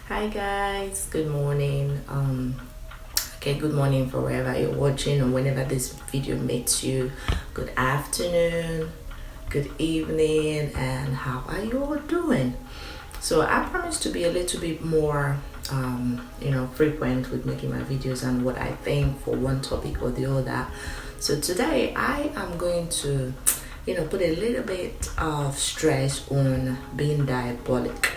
Hi guys, good morning. Good morning for wherever you're watching or whenever this video meets you. Good afternoon, good evening, and how are you all doing? So I promise to be a little bit more frequent with making my videos and what I think for one topic or the other. So today I am going to put a little bit of stress on being diabolic.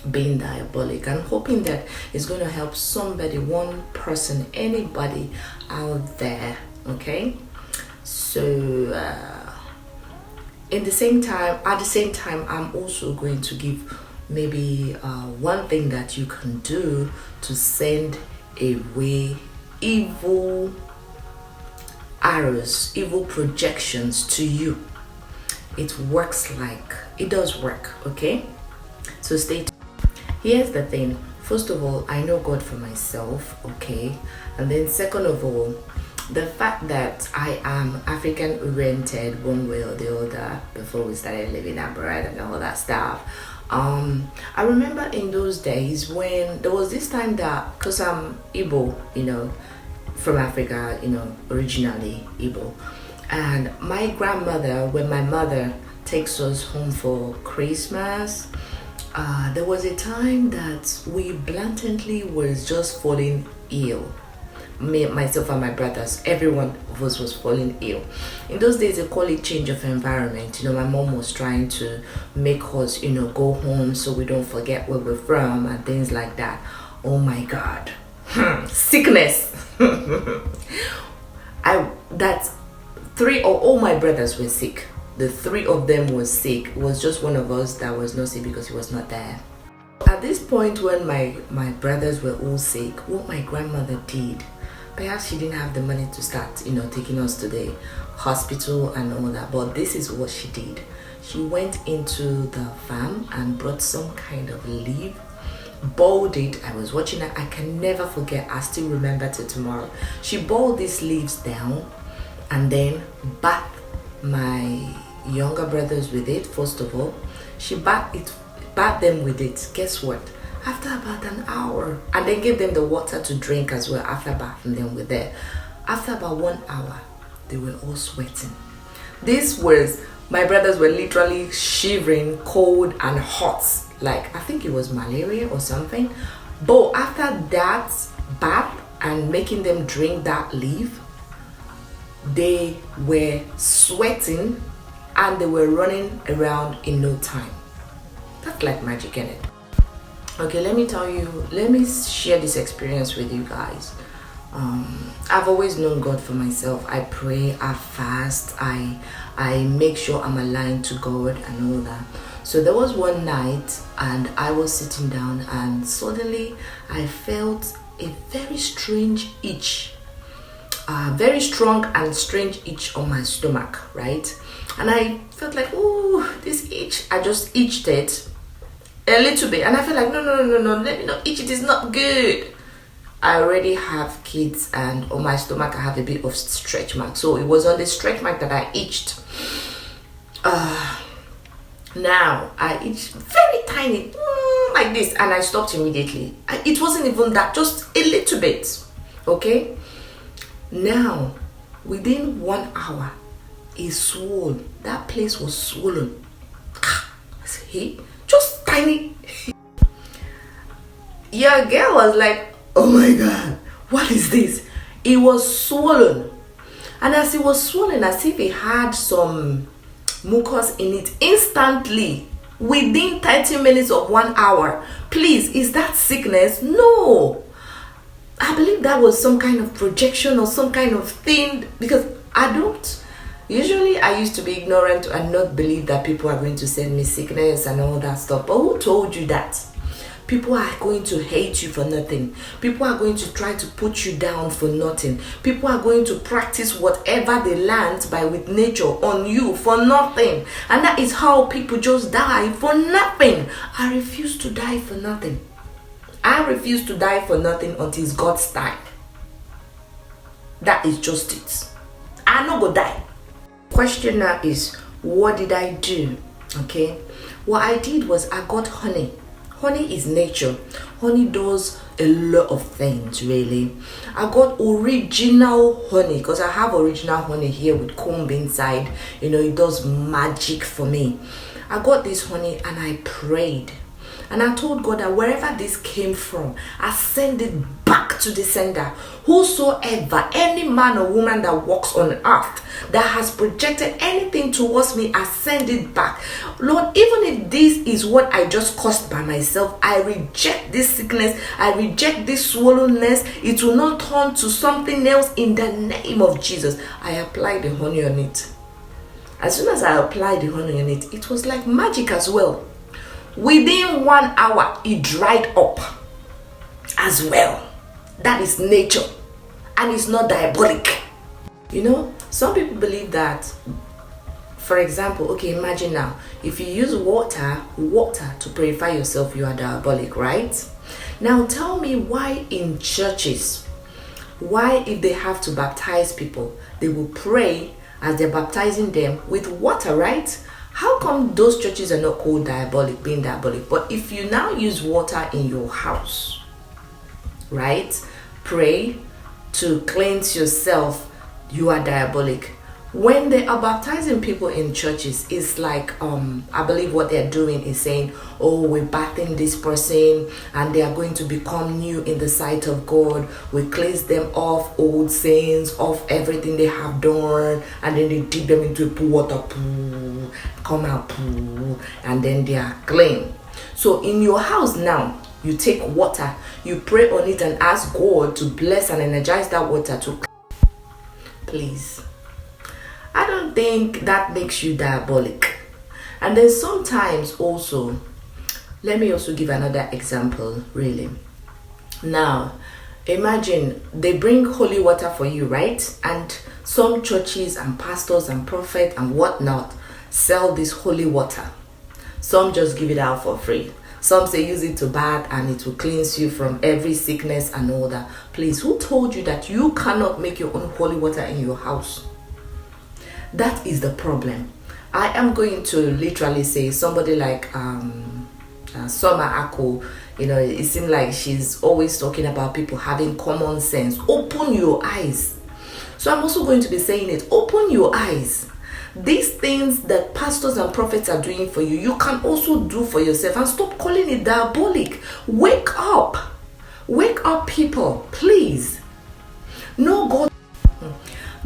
I'm hoping that it's going to help somebody, one person, anybody out there. Okay, so at the same time I'm also going to give maybe one thing that you can do to send away evil arrows, evil projections to you. It does work. Okay, so stay tuned. Here's the thing. First of all, I know God for myself, okay? And then second of all, the fact that I am African oriented one way or the other before we started living abroad and all that stuff. I remember in those days when there was this time that, because I'm Igbo, from Africa, originally Igbo. And my grandmother, when my mother takes us home for Christmas, there was a time that we blatantly was just falling ill. Me, myself and my brothers, everyone of us was falling ill. In those days, they call it change of environment. My mom was trying to make us, go home so we don't forget where we're from and things like that. Oh my God. Sickness. All my brothers were sick. The three of them was sick. It was just one of us that was not sick because he was not there. At this point when my brothers were all sick, what my grandmother did, perhaps she didn't have the money to start, taking us to the hospital and all that, but this is what she did. She went into the farm and brought some kind of leaf, boiled it. I was watching it. I can never forget. I still remember till tomorrow. She boiled these leaves down and then bathed my younger brothers with it. First of all, she bathed them with it. Guess what? After about an hour, and then gave them the water to drink as well after bathing them with it. After about 1 hour, they were all sweating. My brothers were literally shivering, cold and hot, like I think it was malaria or something. But after that bath and making them drink that leaf, they were sweating and they were running around in no time. That's like magic, isn't it? Okay, let me share this experience with you guys. I've always known God for myself. I pray, I fast, I make sure I'm aligned to God and all that. So there was one night and I was sitting down and suddenly I felt a very strange itch. Very strong and strange itch on my stomach, right? And I felt like, oh, this itch. I just itched it a little bit, and I felt like, no, let me not itch it. It's not good. I already have kids, and on my stomach I have a bit of stretch mark. So it was on the stretch mark that I itched. Now I itched very tiny, like this, and I stopped immediately. It wasn't even that, just a little bit. Okay. Now, within 1 hour, it swollen. That place was swollen. See, just tiny. Your girl was like, oh my God, what is this? It was swollen. And as it was swollen, as if it had some mucus in it, instantly, within 30 minutes of 1 hour. Please, is that sickness? No. I believe that was some kind of projection or some kind of thing, because I used to be ignorant and not believe that people are going to send me sickness and all that stuff. But who told you that? People are going to hate you for nothing. People are going to try to put you down for nothing. People are going to practice whatever they learned with nature on you for nothing. And that is how people just die for nothing. I refuse to die for nothing. I refuse to die for nothing until it's God's time. That is just it. I'm not gonna die. Question now is, what did I do? Okay, what I did was I got honey Honey is nature. Honey does a lot of things, really. I got original honey because I have original honey here with comb inside. It does magic for me. I got this honey and I prayed. And I told God that wherever this came from, I send it back to the sender. Whosoever, any man or woman that walks on earth that has projected anything towards me, I send it back. Lord, even if this is what I just caused by myself, I reject this sickness. I reject this swollenness. It will not turn to something else in the name of Jesus. I applied the honey on it. As soon as I applied the honey on it, it was like magic as well. Within 1 hour, it dried up as well. That is nature. And it's not diabolic. Some people believe that, for example, okay, imagine now, if you use water to purify yourself, you are diabolic, right? Now tell me why in churches, why if they have to baptize people, they will pray as they're baptizing them with water, right? How come those churches are not called being diabolic? But if you now use water in your house, right? Pray to cleanse yourself, you are diabolic. When they are baptizing people in churches, it's like, I believe what they're doing is saying, oh, we're bathing this person and they are going to become new in the sight of God. We cleanse them off old sins, off everything they have done, and then they dip them into a pool, water pool, come out pool, and then they are clean. So in your house now, you take water, you pray on it and ask God to bless and energize that water to please. I don't think that makes you diabolic. And then sometimes also, let me also give another example, really. Now, imagine they bring holy water for you, right? And some churches and pastors and prophets and whatnot sell this holy water. Some just give it out for free. Some say use it to bath and it will cleanse you from every sickness and all that. Please, who told you that you cannot make your own holy water in your house? That is the problem. I am going to literally say somebody like Summer Ako, it seems like she's always talking about people having common sense. Open your eyes. So I'm also going to be saying it. Open your eyes. These things that pastors and prophets are doing for you, you can also do for yourself, and stop calling it diabolic. Wake up. Wake up, people. Please. No, God.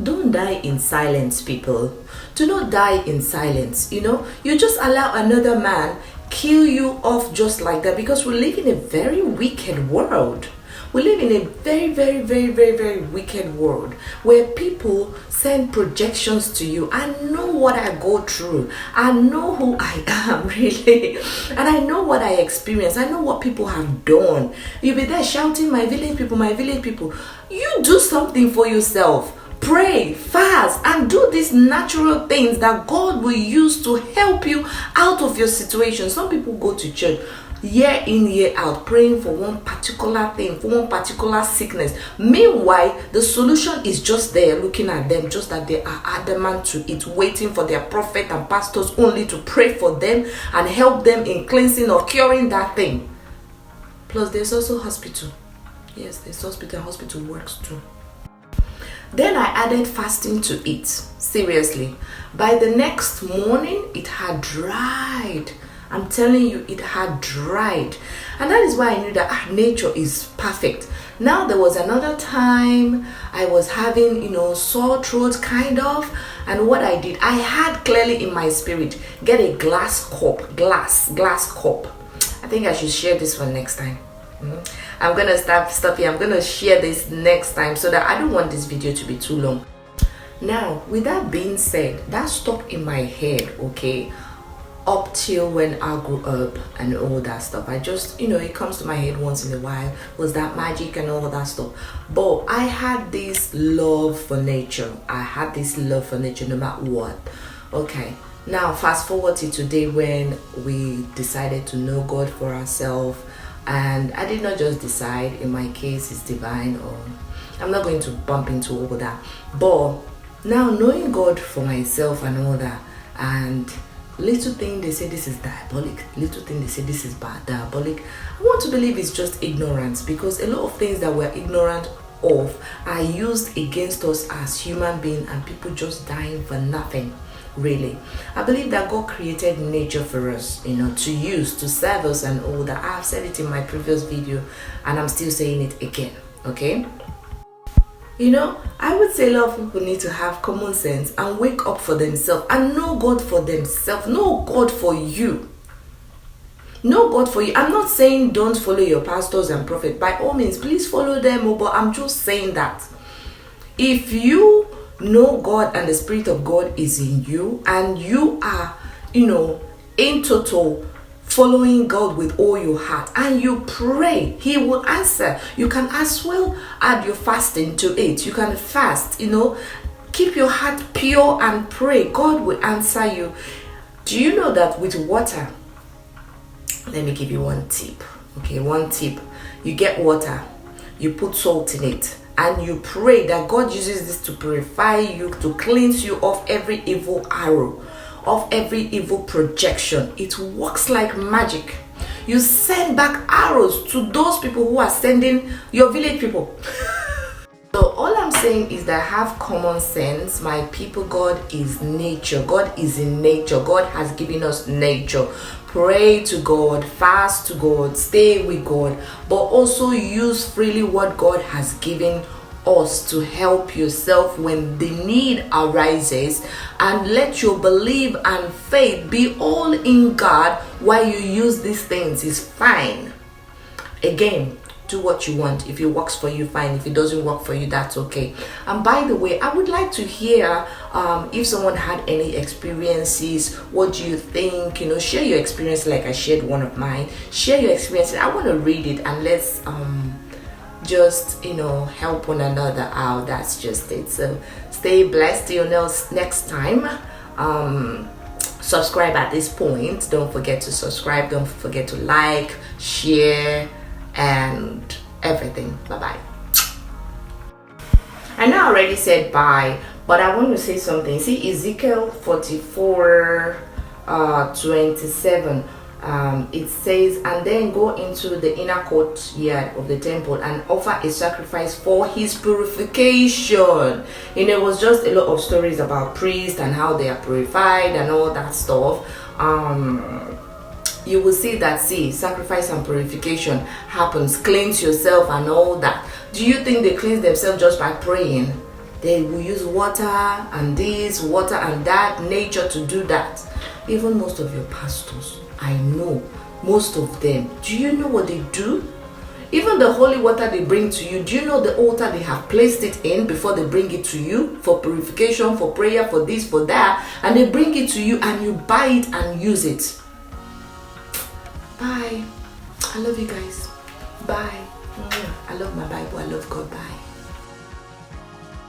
Don't die in silence, people. Do not die in silence. You just allow another man kill you off just like that, because we live in a very wicked world. We live in a very, very, very, very, very wicked world where people send projections to you. I know what I go through. I know who I am, really. And I know what I experience. I know what people have done. You'll be there shouting, my village people, my village people. You do something for yourself. Pray, fast, and do these natural things that God will use to help you out of your situation. Some people go to church year in, year out, praying for one particular thing, for one particular sickness. Meanwhile, the solution is just there, looking at them, just that they are adamant to it, waiting for their prophet and pastors only to pray for them and help them in cleansing or curing that thing. Plus, there's also hospital. Yes, there's hospital. Hospital works too. Then I added fasting to it. Seriously. By the next morning, it had dried. I'm telling you, it had dried. And that is why I knew that nature is perfect. Now, there was another time I was having, sore throat kind of. And what I did, I had clearly in my spirit, get a glass cup. Glass cup. I think I should share this for next time. I'm gonna stop here. I'm gonna share this next time so that I don't want this video to be too long. Now, with that being said, that stuck in my head, okay, up till when I grew up and all that stuff. I just, it comes to my head once in a while. Was that magic and all that stuff? But I had this love for nature. I had this love for nature no matter what. Okay, now fast forward to today when we decided to know God for ourselves. And I did not just decide, in my case it's divine, or I'm not going to bump into all that. But now knowing God for myself and all that, and Little thing they say this is diabolic, little thing they say this is bad, diabolic. I want to believe it's just ignorance, because a lot of things that we're ignorant of are used against us as human beings, and people just dying for nothing. Really, I believe that God created nature for us, to use, to serve us and all that. I've said it in my previous video and I'm still saying it again. Okay, I would say a lot of people need to have common sense and wake up for themselves and know God for themselves. Know God for you. Know God for you. I'm not saying don't follow your pastors and prophets. By all means, please follow them. But I'm just saying that if you know God and the Spirit of God is in you, and you are, in total following God with all your heart, and you pray, He will answer. You can as well add your fasting to it. You can fast, keep your heart pure and pray. God will answer you. Do you know that with water, let me give you one tip. Okay, one tip. You get water, you put salt in it, and you pray that God uses this to purify you, to cleanse you of every evil arrow, of every evil projection. It works like magic. You send back arrows to those people who are sending your village people. So all I'm saying is that have common sense, my people. God is nature. God is in nature. God has given us nature. Pray to God, fast to God, stay with God, but also use freely what God has given us to help yourself when the need arises, and let your belief and faith be all in God while you use these things. Is fine. Again, do what you want. If it works for you, fine. If it doesn't work for you, that's okay. And by the way, I would like to hear if someone had any experiences. What do you think? Share your experience like I shared one of mine. Share your experiences. I want to read it, and let's just help one another out. That's just it. So stay blessed till next time. Subscribe at this point. Don't forget to subscribe. Don't forget to like, share, and everything. Bye bye. I know I already said bye, but I want to say something. See, Ezekiel 44 27. It says, and then go into the inner courtyard of the temple and offer a sacrifice for his purification. It was just a lot of stories about priests and how they are purified and all that stuff. You will see that, sacrifice and purification happens. Cleanse yourself and all that. Do you think they cleanse themselves just by praying? They will use water and this, water and that, nature to do that. Even most of your pastors, I know, most of them, do you know what they do? Even the holy water they bring to you, do you know the altar they have placed it in before they bring it to you? For purification, for prayer, for this, for that. And they bring it to you and you buy it and use it. Bye. I love you guys. Bye. I love my Bible. I love God. Bye.